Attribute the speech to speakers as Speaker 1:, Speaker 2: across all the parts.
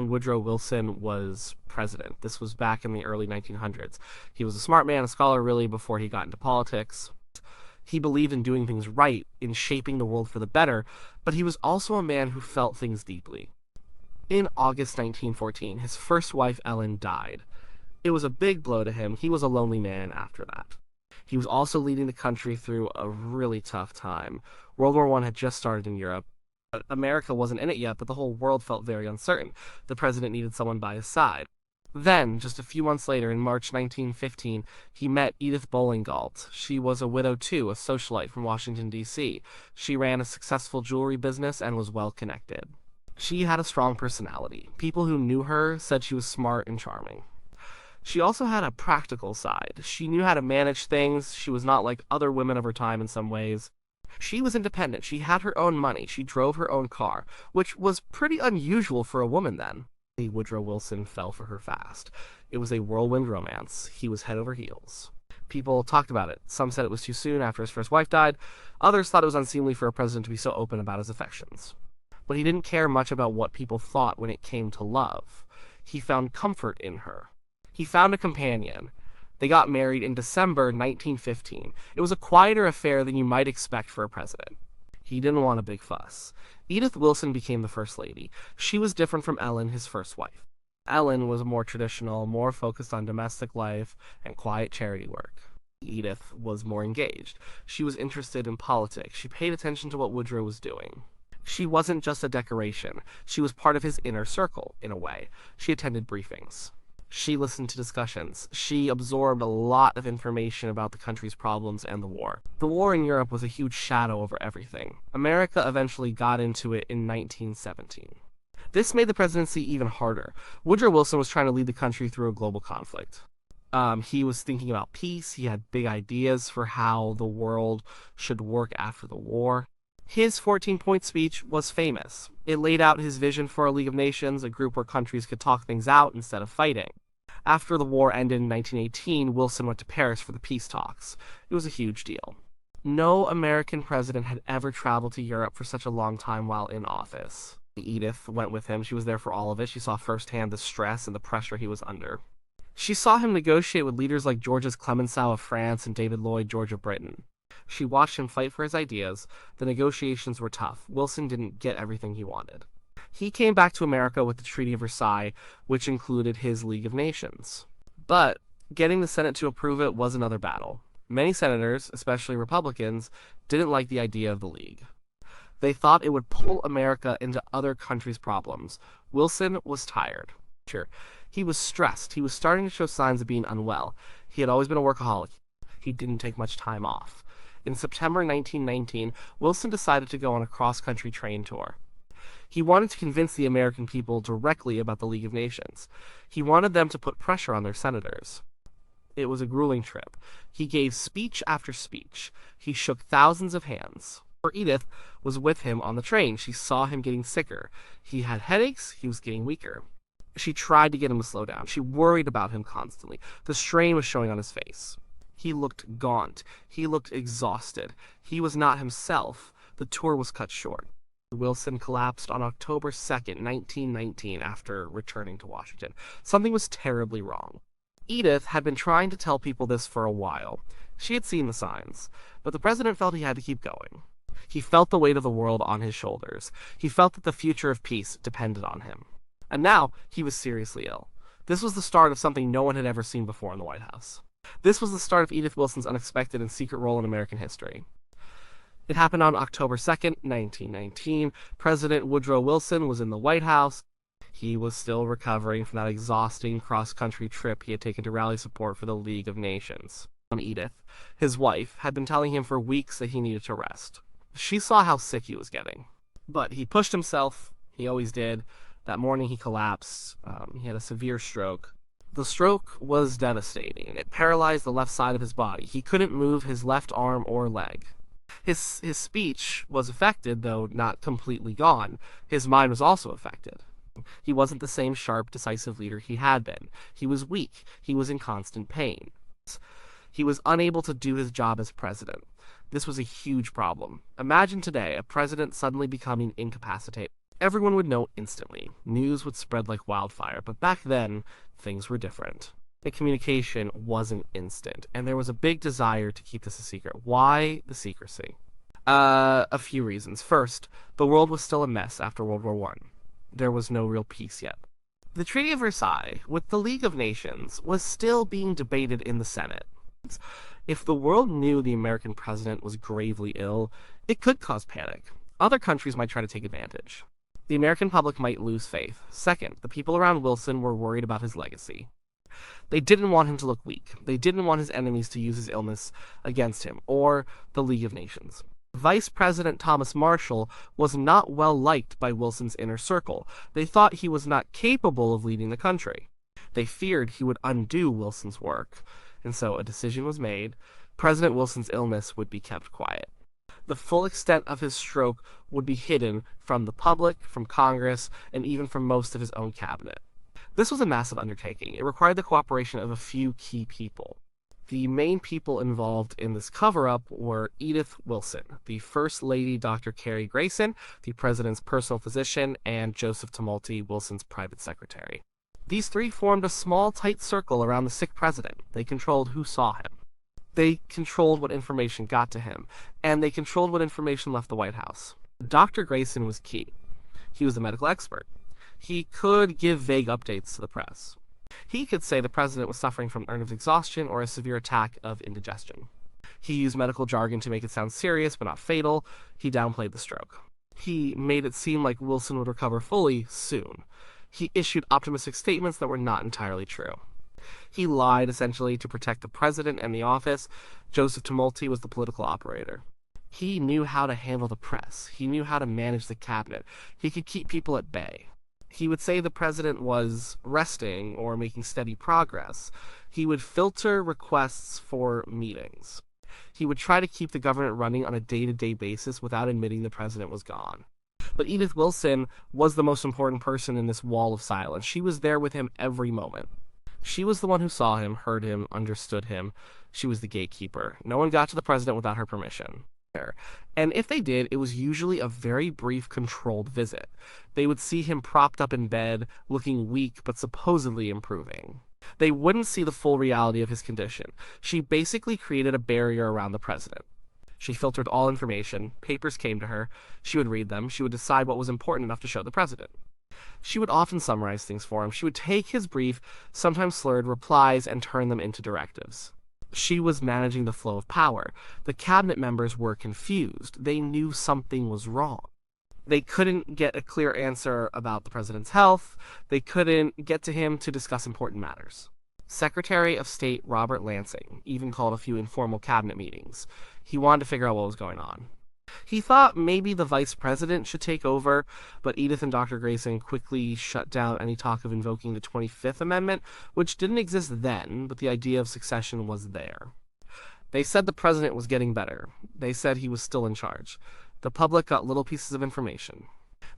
Speaker 1: when Woodrow Wilson was president. This was back in the early 1900s. He was a smart man, a scholar really, before he got into politics. He believed in doing things right, in shaping the world for the better, but he was also a man who felt things deeply. In August 1914, his first wife, Ellen, died. It was a big blow to him. He was a lonely man after that. He was also leading the country through a really tough time. World War I had just started in Europe. America wasn't in it yet, but the whole world felt very uncertain. The president needed someone by his side. Then, just a few months later, in March 1915, he met Edith Wilson. She was a widow too, a socialite from Washington, D.C. She ran a successful jewelry business and was well connected. She had a strong personality. People who knew her said she was smart and charming. She also had a practical side. She knew how to manage things. She was not like other women of her time in some ways. She was independent. She had her own money. She drove her own car, which was pretty unusual for a woman then. Woodrow Wilson fell for her fast. It was a whirlwind romance. He was head over heels. People talked about it. Some said it was too soon after his first wife died. Others thought it was unseemly for a president to be so open about his affections. But he didn't care much about what people thought when it came to love. He found comfort in her. He found a companion. They got married in December 1915. It was a quieter affair than you might expect for a president. He didn't want a big fuss. Edith Wilson became the First Lady. She was different from Ellen, his first wife. Ellen was more traditional, more focused on domestic life and quiet charity work. Edith was more engaged. She was interested in politics. She paid attention to what Woodrow was doing. She wasn't just a decoration. She was part of his inner circle, in a way. She attended briefings. She listened to discussions. She absorbed a lot of information about the country's problems and the war. The war in Europe was a huge shadow over everything. America eventually got into it in 1917. This made the presidency even harder. Woodrow Wilson was trying to lead the country through a global conflict. He was thinking about peace. He had big ideas for how the world should work after the war. His 14-point speech was famous. It laid out his vision for a League of Nations, a group where countries could talk things out instead of fighting. After the war ended in 1918, Wilson went to Paris for the peace talks. It was a huge deal. No American president had ever traveled to Europe for such a long time while in office. Edith went with him. She was there for all of it. She saw firsthand the stress and the pressure he was under. She saw him negotiate with leaders like Georges Clemenceau of France and David Lloyd George of Britain. She watched him fight for his ideas. The negotiations were tough. Wilson didn't get everything he wanted. He came back to America with the Treaty of Versailles, which included his League of Nations. But getting the Senate to approve it was another battle. Many senators, especially Republicans, didn't like the idea of the League. They thought it would pull America into other countries' problems. Wilson was tired. He was stressed. He was starting to show signs of being unwell. He had always been a workaholic. He didn't take much time off. In September 1919, Wilson decided to go on a cross-country train tour. He wanted to convince the American people directly about the League of Nations. He wanted them to put pressure on their senators. It was a grueling trip. He gave speech after speech. He shook thousands of hands. Edith was with him on the train. She saw him getting sicker. He had headaches. He was getting weaker. She tried to get him to slow down. She worried about him constantly. The strain was showing on his face. He looked gaunt. He looked exhausted. He was not himself. The tour was cut short. Wilson collapsed on October 2nd, 1919, after returning to Washington. Something was terribly wrong. Edith had been trying to tell people this for a while. She had seen the signs, but the president felt he had to keep going. He felt the weight of the world on his shoulders. He felt that the future of peace depended on him. And now he was seriously ill. This was the start of something no one had ever seen before in the White House. This was the start of Edith Wilson's unexpected and secret role in American history. It happened on October 2nd, 1919. President Woodrow Wilson was in the White House. He was still recovering from that exhausting cross-country trip he had taken to rally support for the League of Nations. Edith, his wife, had been telling him for weeks that he needed to rest. She saw how sick he was getting. But he pushed himself. He always did. That morning he collapsed. He had a severe stroke. The stroke was devastating. It paralyzed the left side of his body. He couldn't move his left arm or leg. His speech was affected, though not completely gone. His mind was also affected. He wasn't the same sharp, decisive leader he had been. He was weak. He was in constant pain. He was unable to do his job as president. This was a huge problem. Imagine today a president suddenly becoming incapacitated. everyone would know instantly. News would spread like wildfire, but back then, things were different. The communication wasn't instant, and there was a big desire to keep this a secret. Why the secrecy? A few reasons. First, the world was still a mess after World War I. There was no real peace yet. The Treaty of Versailles, with the League of Nations, was still being debated in the Senate. If the world knew the American president was gravely ill, it could cause panic. Other countries might try to take advantage. The American public might lose faith. Second, the people around Wilson were worried about his legacy. They didn't want him to look weak. They didn't want his enemies to use his illness against him, or the League of Nations. Vice President Thomas Marshall was not well liked by Wilson's inner circle. They thought he was not capable of leading the country. They feared he would undo Wilson's work, and so a decision was made. President Wilson's illness would be kept quiet. The full extent of his stroke would be hidden from the public, from Congress, and even from most of his own cabinet. This was a massive undertaking. It required the cooperation of a few key people. The main people involved in this cover-up were Edith Wilson, the First Lady Dr. Cary Grayson, the president's personal physician, and Joseph Tumulty, Wilson's private secretary. These three formed a small, tight circle around the sick president. They controlled who saw him. They controlled what information got to him, and they controlled what information left the White House. Dr. Grayson was key. He was a medical expert. He could give vague updates to the press. He could say the president was suffering from nerve exhaustion or a severe attack of indigestion. He used medical jargon to make it sound serious but not fatal. He downplayed the stroke. He made it seem like Wilson would recover fully soon. He issued optimistic statements that were not entirely true. He lied, essentially, to protect the president and the office. Joseph Tumulty was the political operator. He knew how to handle the press. He knew how to manage the cabinet. He could keep people at bay. He would say the president was resting or making steady progress. He would filter requests for meetings. He would try to keep the government running on a day-to-day basis without admitting the president was gone. But Edith Wilson was the most important person in this wall of silence. She was there with him every moment. She was the one who saw him, heard him, understood him. She was the gatekeeper. No one got to the president without her permission. And if they did, it was usually a very brief, controlled visit. They would see him propped up in bed, looking weak but supposedly improving. They wouldn't see the full reality of his condition. She basically created a barrier around the president. She filtered all information. Papers came to her. She would read them. She would decide what was important enough to show the president. She would often summarize things for him. She would take his brief, sometimes slurred, replies and turn them into directives. She was managing the flow of power. The cabinet members were confused. They knew something was wrong. They couldn't get a clear answer about the president's health. They couldn't get to him to discuss important matters. Secretary of State Robert Lansing even called a few informal cabinet meetings. He wanted to figure out what was going on. He thought maybe the vice president should take over, but Edith and Dr. Grayson quickly shut down any talk of invoking the 25th Amendment, which didn't exist then, but the idea of succession was there. They said the president was getting better. They said he was still in charge. The public got little pieces of information.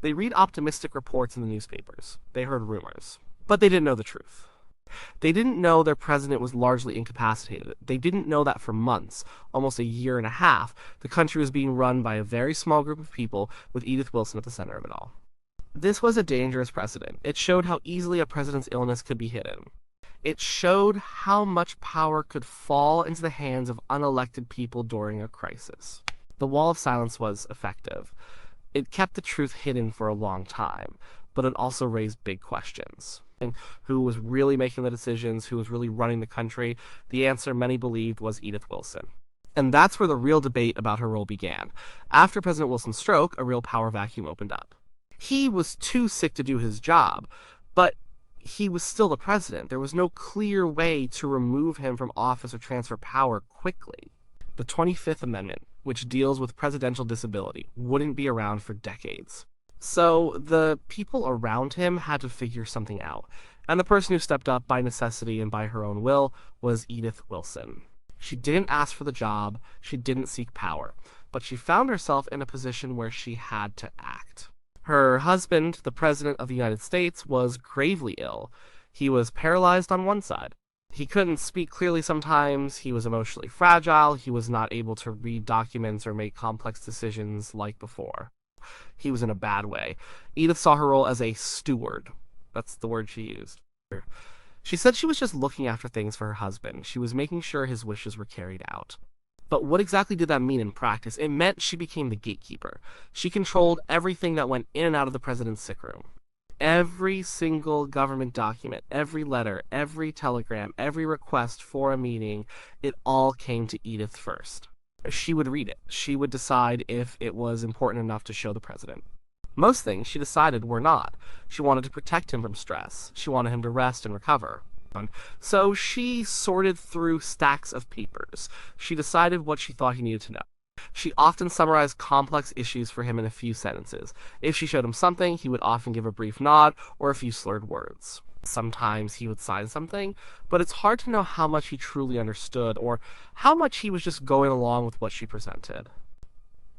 Speaker 1: They read optimistic reports in the newspapers. They heard rumors. But they didn't know the truth. They didn't know their president was largely incapacitated. They didn't know that for months, almost a year and a half, the country was being run by a very small group of people with Edith Wilson at the center of it all. This was a dangerous precedent. It showed how easily a president's illness could be hidden. It showed how much power could fall into the hands of unelected people during a crisis. The wall of silence was effective. It kept the truth hidden for a long time, but it also raised big questions. Who was really making the decisions, who was really running the country? The answer many believed was Edith Wilson. And that's where the real debate about her role began. After President Wilson's stroke, a real power vacuum opened up. He was too sick to do his job, but he was still the president. There was no clear way to remove him from office or transfer power quickly. The 25th Amendment, which deals with presidential disability, wouldn't be around for decades. So the people around him had to figure something out, and the person who stepped up by necessity and by her own will was Edith Wilson. She didn't ask for the job, she didn't seek power, but she found herself in a position where she had to act. Her husband, the President of the United States, was gravely ill. He was paralyzed on one side. He couldn't speak clearly sometimes, he was emotionally fragile, he was not able to read documents or make complex decisions like before. He was in a bad way. Edith saw her role as a steward. That's the word she used. She said she was just looking after things for her husband. She was making sure his wishes were carried out. But what exactly did that mean in practice? It meant she became the gatekeeper. She controlled everything that went in and out of the president's sick room. Every single government document, every letter, every telegram, every request for a meeting, it all came to Edith first. She would read it. She would decide if it was important enough to show the president. Most things she decided were not. She wanted to protect him from stress. She wanted him to rest and recover. So she sorted through stacks of papers. She decided what she thought he needed to know. She often summarized complex issues for him in a few sentences. If she showed him something, he would often give a brief nod or a few slurred words. Sometimes he would sign something, but it's hard to know how much he truly understood or how much he was just going along with what she presented.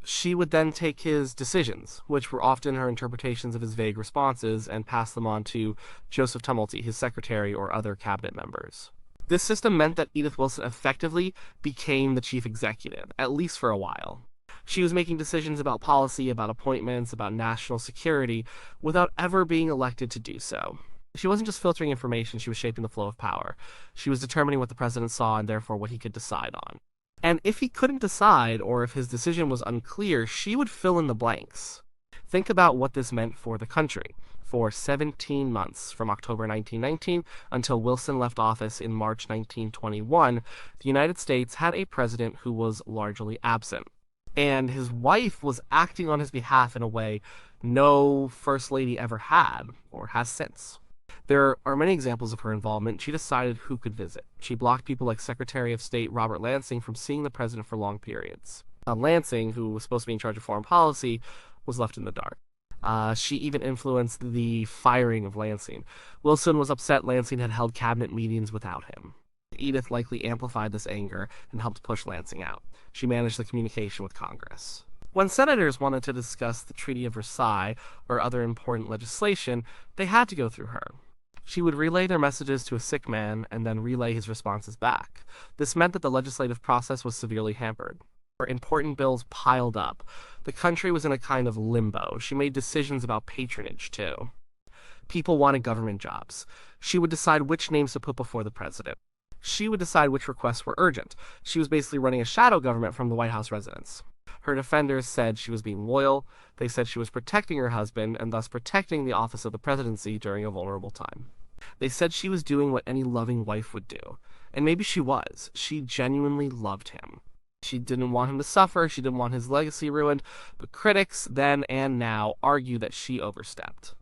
Speaker 1: She would then take his decisions, which were often her interpretations of his vague responses, and pass them on to Joseph Tumulty, his secretary, or other cabinet members. This system meant that Edith Wilson effectively became the chief executive, at least for a while. She was making decisions about policy, about appointments, about national security, without ever being elected to do so. She wasn't just filtering information, she was shaping the flow of power. She was determining what the president saw and therefore what he could decide on. And if he couldn't decide, or if his decision was unclear, she would fill in the blanks. Think about what this meant for the country. For 17 months, from October 1919 until Wilson left office in March 1921, the United States had a president who was largely absent. And his wife was acting on his behalf in a way no First Lady ever had, or has since. There are many examples of her involvement. She decided who could visit. She blocked people like Secretary of State Robert Lansing from seeing the president for long periods. Lansing, who was supposed to be in charge of foreign policy, was left in the dark. She even influenced the firing of Lansing. Wilson was upset Lansing had held cabinet meetings without him. Edith likely amplified this anger and helped push Lansing out. She managed the communication with Congress. When senators wanted to discuss the Treaty of Versailles or other important legislation, they had to go through her. She would relay their messages to a sick man and then relay his responses back. This meant that the legislative process was severely hampered. Important bills piled up. The country was in a kind of limbo. She made decisions about patronage, too. People wanted government jobs. She would decide which names to put before the president. She would decide which requests were urgent. She was basically running a shadow government from the White House residence. Her defenders said she was being loyal. They said she was protecting her husband and thus protecting the office of the presidency during a vulnerable time. They said she was doing what any loving wife would do. And maybe she was. She genuinely loved him. She didn't want him to suffer. She didn't want his legacy ruined. But critics, then and now, argue that she overstepped.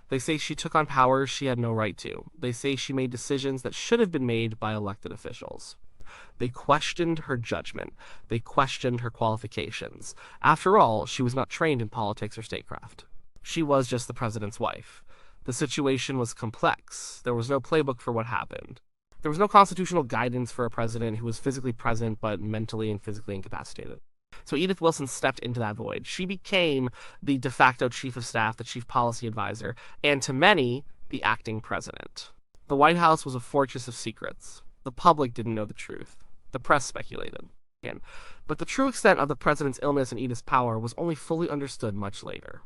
Speaker 1: They say she took on powers she had no right to. They say she made decisions that should have been made by elected officials. They questioned her judgment. They questioned her qualifications. After all, she was not trained in politics or statecraft. She was just the president's wife. The situation was complex. There was no playbook for what happened. There was no constitutional guidance for a president who was physically present but mentally and physically incapacitated. So Edith Wilson stepped into that void. She became the de facto chief of staff, the chief policy advisor, and to many, the acting president. The White House was a fortress of secrets. The public didn't know the truth. The press speculated. But the true extent of the president's illness and Edith's power was only fully understood much later.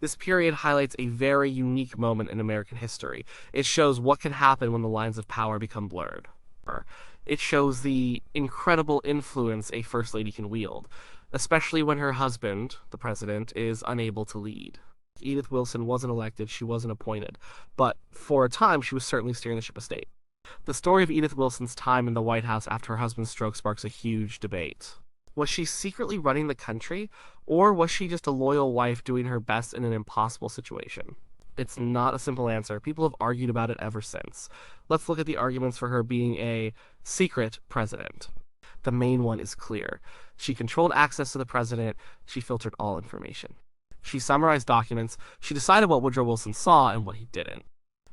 Speaker 1: This period highlights a very unique moment in American history. It shows what can happen when the lines of power become blurred. It shows the incredible influence a first lady can wield, especially when her husband, the president, is unable to lead. Edith Wilson wasn't elected, she wasn't appointed, but for a time she was certainly steering the ship of state. The story of Edith Wilson's time in the White House after her husband's stroke sparks a huge debate. Was she secretly running the country, or was she just a loyal wife doing her best in an impossible situation? It's not a simple answer. People have argued about it ever since. Let's look at the arguments for her being a secret president. The main one is clear. She controlled access to the president. She filtered all information. She summarized documents. She decided what Woodrow Wilson saw and what he didn't.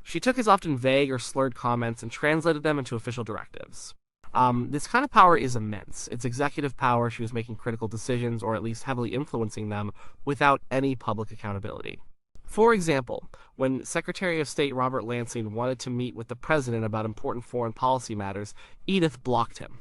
Speaker 1: She took his often vague or slurred comments and translated them into official directives. This kind of power is immense. It's executive power. She was making critical decisions, or at least heavily influencing them, without any public accountability. For example, when Secretary of State Robert Lansing wanted to meet with the president about important foreign policy matters, Edith blocked him.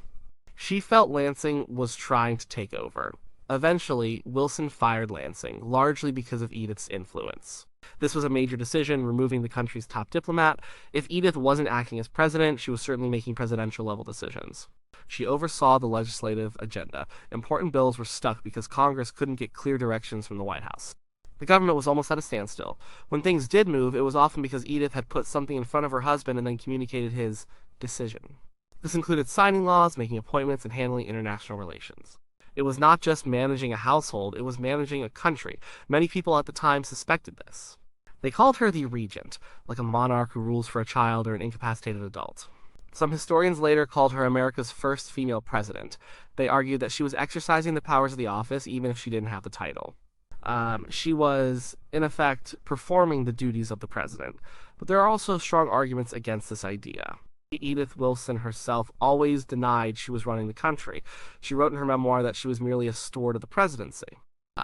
Speaker 1: She felt Lansing was trying to take over. Eventually, Wilson fired Lansing, largely because of Edith's influence. This was a major decision, removing the country's top diplomat. If Edith wasn't acting as president, she was certainly making presidential-level decisions. She oversaw the legislative agenda. Important bills were stuck because Congress couldn't get clear directions from the White House. The government was almost at a standstill. When things did move, it was often because Edith had put something in front of her husband and then communicated his decision. This included signing laws, making appointments, and handling international relations. It was not just managing a household, it was managing a country. Many people at the time suspected this. They called her the regent, like a monarch who rules for a child or an incapacitated adult. Some historians later called her America's first female president. They argued that she was exercising the powers of the office even if she didn't have the title. She was, in effect, performing the duties of the president. But there are also strong arguments against this idea. Edith Wilson herself always denied she was running the country. She wrote in her memoir that she was merely a steward of the presidency.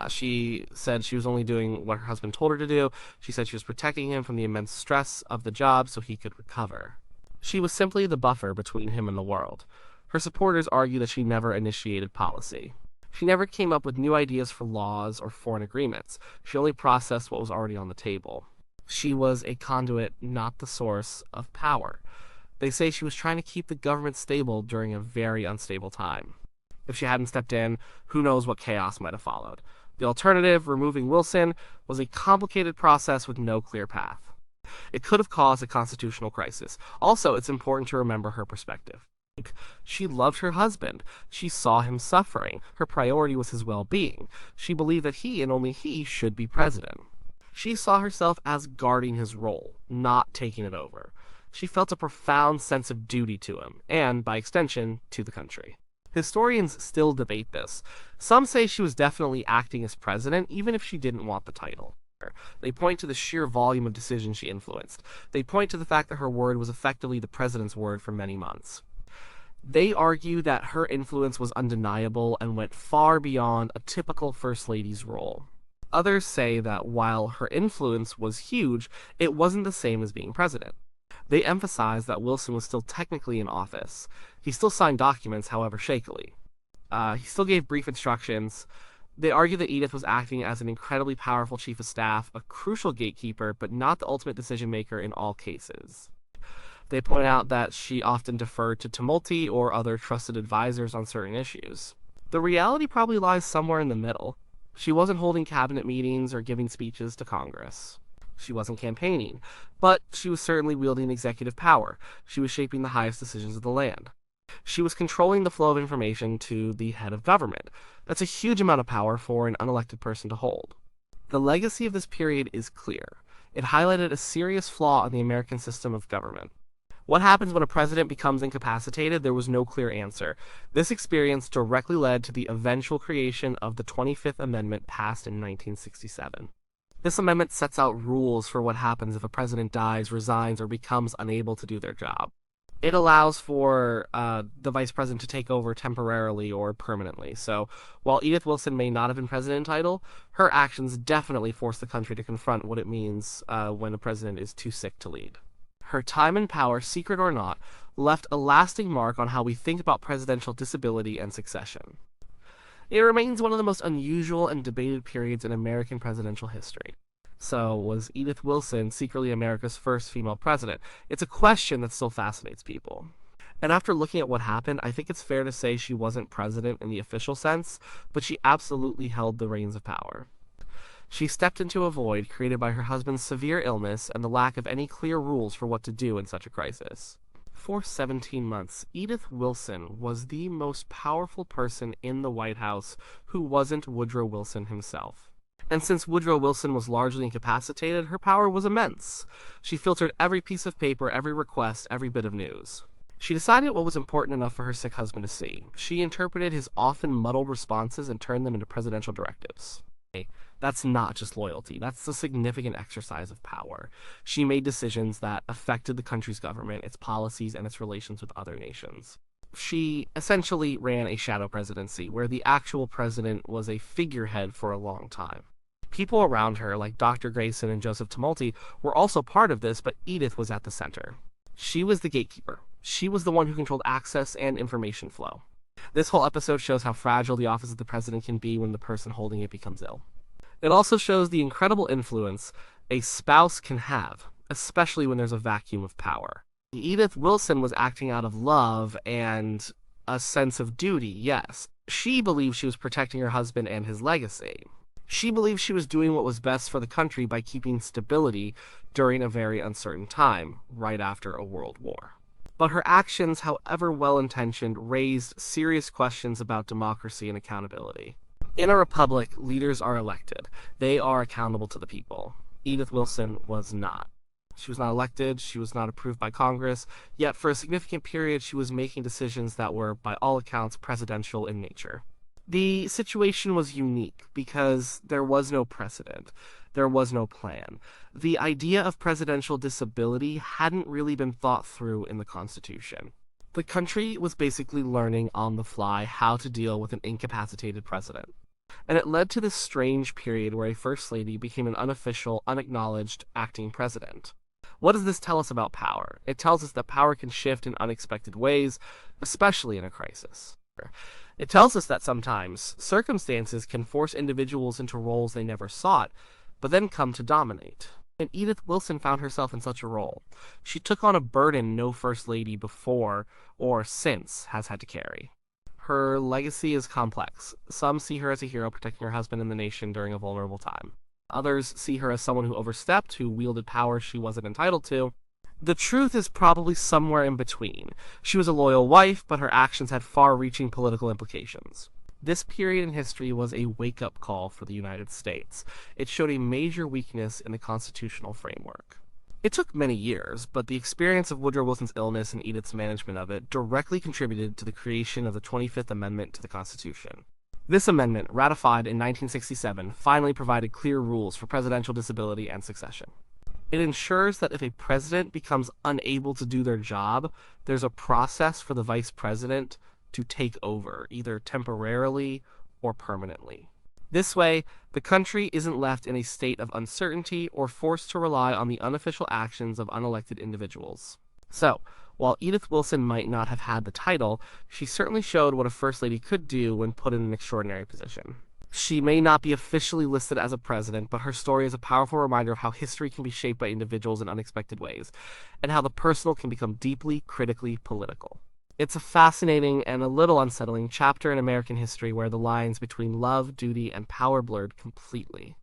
Speaker 1: She said she was only doing what her husband told her to do. She said she was protecting him from the immense stress of the job so he could recover. She was simply the buffer between him and the world. Her supporters argue that she never initiated policy. She never came up with new ideas for laws or foreign agreements. She only processed what was already on the table. She was a conduit, not the source of power. They say she was trying to keep the government stable during a very unstable time. If she hadn't stepped in, who knows what chaos might have followed. The alternative, removing Wilson, was a complicated process with no clear path. It could have caused a constitutional crisis. Also, it's important to remember her perspective. She loved her husband. She saw him suffering. Her priority was his well-being. She believed that he and only he should be president. She saw herself as guarding his role, not taking it over. She felt a profound sense of duty to him, and, by extension, to the country. Historians still debate this. Some say she was definitely acting as president, even if she didn't want the title. They point to the sheer volume of decisions she influenced. They point to the fact that her word was effectively the president's word for many months. They argue that her influence was undeniable and went far beyond a typical First Lady's role. Others say that while her influence was huge, it wasn't the same as being president. They emphasize that Wilson was still technically in office. He still signed documents, however shakily. He still gave brief instructions. They argue that Edith was acting as an incredibly powerful chief of staff, a crucial gatekeeper, but not the ultimate decision-maker in all cases. They point out that she often deferred to Tumulty or other trusted advisors on certain issues. The reality probably lies somewhere in the middle. She wasn't holding cabinet meetings or giving speeches to Congress. She wasn't campaigning, but she was certainly wielding executive power. She was shaping the highest decisions of the land. She was controlling the flow of information to the head of government. That's a huge amount of power for an unelected person to hold. The legacy of this period is clear. It highlighted a serious flaw in the American system of government. What happens when a president becomes incapacitated? There was no clear answer. This experience directly led to the eventual creation of the 25th Amendment passed in 1967. This amendment sets out rules for what happens if a president dies, resigns, or becomes unable to do their job. It allows for the vice president to take over temporarily or permanently. So while Edith Wilson may not have been president in title, her actions definitely forced the country to confront what it means when a president is too sick to lead. Her time in power, secret or not, left a lasting mark on how we think about presidential disability and succession. It remains one of the most unusual and debated periods in American presidential history. So, was Edith Wilson secretly America's first female president? It's a question that still fascinates people. And after looking at what happened, I think it's fair to say she wasn't president in the official sense, but she absolutely held the reins of power. She stepped into a void created by her husband's severe illness and the lack of any clear rules for what to do in such a crisis. For 17 months, Edith Wilson was the most powerful person in the White House who wasn't Woodrow Wilson himself. And since Woodrow Wilson was largely incapacitated, her power was immense. She filtered every piece of paper, every request, every bit of news. She decided what was important enough for her sick husband to see. She interpreted his often muddled responses and turned them into presidential directives. That's not just loyalty. That's a significant exercise of power. She made decisions that affected the country's government, its policies, and its relations with other nations. She essentially ran a shadow presidency, where the actual president was a figurehead for a long time. People around her, like Dr. Grayson and Joseph Tumulty, were also part of this, but Edith was at the center. She was the gatekeeper. She was the one who controlled access and information flow. This whole episode shows how fragile the office of the president can be when the person holding it becomes ill. It also shows the incredible influence a spouse can have, especially when there's a vacuum of power. Edith Wilson was acting out of love and a sense of duty, yes. She believed she was protecting her husband and his legacy. She believed she was doing what was best for the country by keeping stability during a very uncertain time, right after a world war. But her actions, however well-intentioned, raised serious questions about democracy and accountability. In a republic, leaders are elected. They are accountable to the people. Edith Wilson was not. She was not elected, she was not approved by Congress, yet for a significant period she was making decisions that were, by all accounts, presidential in nature. The situation was unique because there was no precedent. There was no plan. The idea of presidential disability hadn't really been thought through in the Constitution. The country was basically learning on the fly how to deal with an incapacitated president. And it led to this strange period where a First Lady became an unofficial, unacknowledged acting president. What does this tell us about power? It tells us that power can shift in unexpected ways, especially in a crisis. It tells us that sometimes circumstances can force individuals into roles they never sought, but then come to dominate. And Edith Wilson found herself in such a role. She took on a burden no First Lady before or since has had to carry. Her legacy is complex. Some see her as a hero protecting her husband and the nation during a vulnerable time. Others see her as someone who overstepped, who wielded power she wasn't entitled to. The truth is probably somewhere in between. She was a loyal wife, but her actions had far-reaching political implications. This period in history was a wake-up call for the United States. It showed a major weakness in the constitutional framework. It took many years, but the experience of Woodrow Wilson's illness and Edith's management of it directly contributed to the creation of the 25th Amendment to the Constitution. This amendment, ratified in 1967, finally provided clear rules for presidential disability and succession. It ensures that if a president becomes unable to do their job, there's a process for the vice president to take over, either temporarily or permanently. This way, the country isn't left in a state of uncertainty or forced to rely on the unofficial actions of unelected individuals. So, while Edith Wilson might not have had the title, she certainly showed what a First Lady could do when put in an extraordinary position. She may not be officially listed as a president, but her story is a powerful reminder of how history can be shaped by individuals in unexpected ways, and how the personal can become deeply, critically political. It's a fascinating and a little unsettling chapter in American history where the lines between love, duty, and power blurred completely.